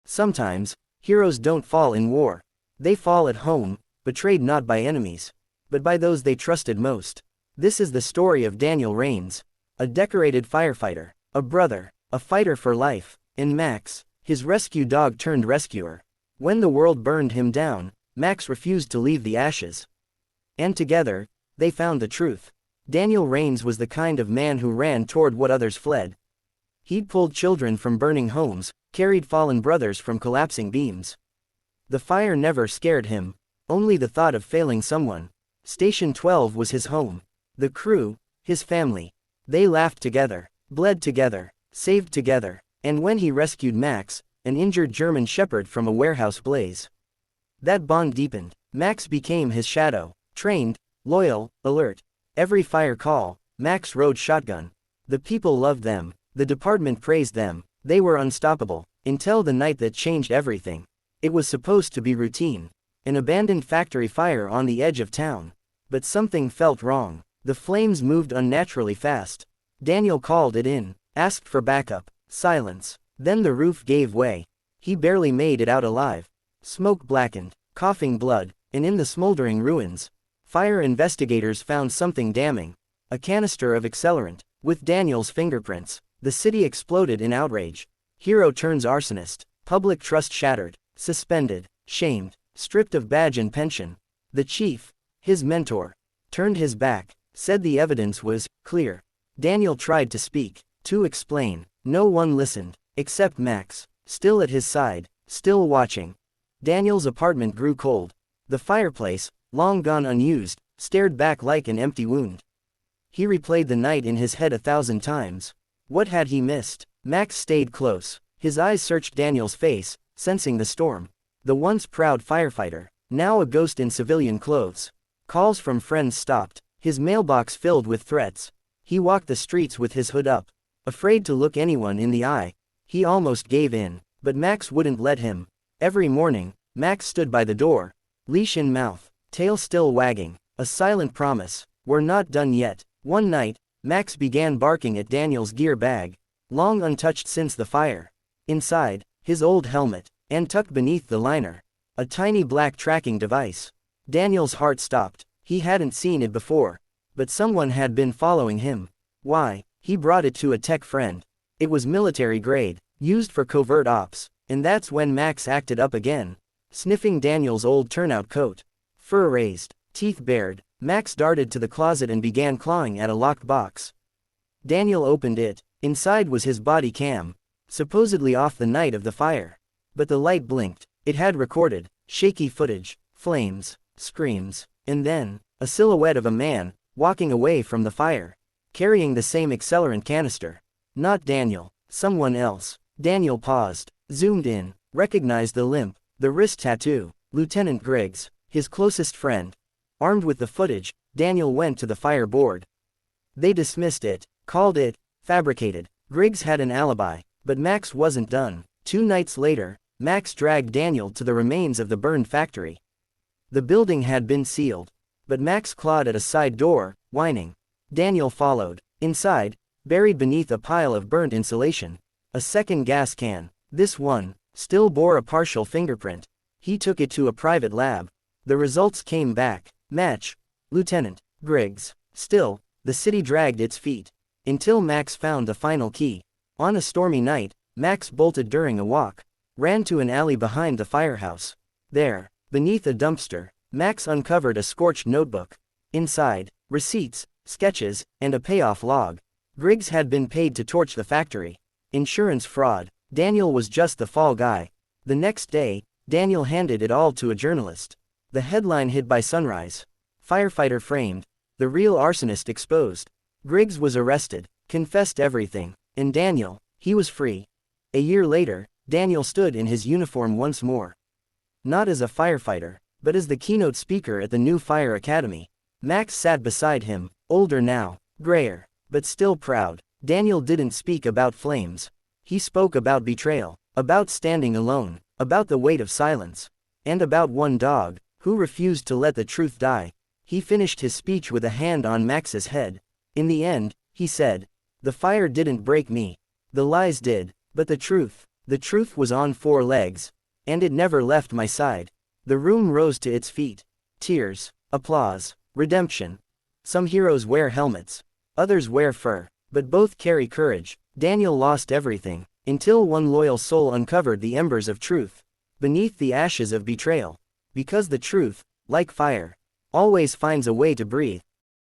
Sometimes, heroes don't fall in war. They fall at home, betrayed not by enemies, but by those they trusted most. This is the story of Daniel Rains, a decorated firefighter, a brother, a fighter for life, and Max, his rescue dog turned rescuer. When the world burned him down, Max refused to leave the ashes. And together, they found the truth. Daniel Rains was the kind of man who ran toward what others fled. He'd pulled children from burning homes, carried fallen brothers from collapsing beams. The fire never scared him, only the thought of failing someone. Station 12 was his home. The crew, his family. They laughed together, bled together, saved together, and when he rescued Max, an injured German shepherd from a warehouse blaze, that bond deepened. Max became his shadow, trained, loyal, alert. Every fire call, Max rode shotgun. The people loved them, the department praised them, they were unstoppable, until the night that changed everything. It was supposed to be routine. An abandoned factory fire on the edge of town. But something felt wrong. The flames moved unnaturally fast. Daniel called it in, asked for backup. Silence. Then the roof gave way. He barely made it out alive. Smoke blackened, coughing blood, and in the smoldering ruins, fire investigators found something damning. A canister of accelerant, with Daniel's fingerprints. The city exploded in outrage. Hero turns arsonist. Public trust shattered. Suspended, shamed, stripped of badge and pension. The chief, his mentor, turned his back, said the evidence was clear. Daniel tried to speak, to explain. No one listened, except Max, still at his side, still watching. Daniel's apartment grew cold. The fireplace, long gone unused, stared back like an empty wound. He replayed the night in his head 1,000 times. What had he missed? Max stayed close. His eyes searched Daniel's face, sensing the storm. The once proud firefighter, now a ghost in civilian clothes. Calls from friends stopped, his mailbox filled with threats. He walked the streets with his hood up, afraid to look anyone in the eye. He almost gave in, but Max wouldn't let him. Every morning, Max stood by the door, leash in mouth, tail still wagging, a silent promise, we're not done yet. One night, Max began barking at Daniel's gear bag, long untouched since the fire. Inside, his old helmet, and tucked beneath the liner, a tiny black tracking device. Daniel's heart stopped. He hadn't seen it before, but someone had been following him. Why? He brought it to a tech friend. It was military grade, used for covert ops, and that's when Max acted up again. Sniffing Daniel's old turnout coat, fur raised, teeth bared, Max darted to the closet and began clawing at a locked box. Daniel opened it. Inside was his body cam, supposedly off the night of the fire. But the light blinked. It had recorded shaky footage, flames, screams, and then a silhouette of a man walking away from the fire, carrying the same accelerant canister. Not Daniel, someone else. Daniel paused, zoomed in, recognized the limp, the wrist tattoo. Lieutenant Griggs, his closest friend. Armed with the footage, Daniel went to the fire board. They dismissed it, called it fabricated. Griggs had an alibi, but Max wasn't done. 2 nights later, Max dragged Daniel to the remains of the burned factory. The building had been sealed, but Max clawed at a side door, whining. Daniel followed. Inside, buried beneath a pile of burnt insulation, a second gas can. This one still bore a partial fingerprint. He took it to a private lab. The results came back. Match. Lieutenant Griggs. Still, the city dragged its feet, until Max found the final key. On a stormy night, Max bolted during a walk, ran to an alley behind the firehouse. There, beneath a dumpster, Max uncovered a scorched notebook. Inside, receipts, sketches, and a payoff log. Griggs had been paid to torch the factory. Insurance fraud. Daniel was just the fall guy. The next day, Daniel handed it all to a journalist. The headline hid by sunrise. Firefighter framed. The real arsonist exposed. Griggs was arrested, confessed everything, and Daniel, he was free. A year later, Daniel stood in his uniform once more. Not as a firefighter, but as the keynote speaker at the new fire academy. Max sat beside him, older now, grayer, but still proud. Daniel didn't speak about flames. He spoke about betrayal, about standing alone, about the weight of silence, and about one dog, who refused to let the truth die. He finished his speech with a hand on Max's head. In the end, he said, "The fire didn't break me. The lies did, but the truth, The truth was on 4 legs. And it never left my side. The room rose to its feet. Tears, applause, redemption. Some heroes wear helmets. Others wear fur. But both carry courage. Daniel lost everything, until one loyal soul uncovered the embers of truth, beneath the ashes of betrayal. Because the truth, like fire, always finds a way to breathe.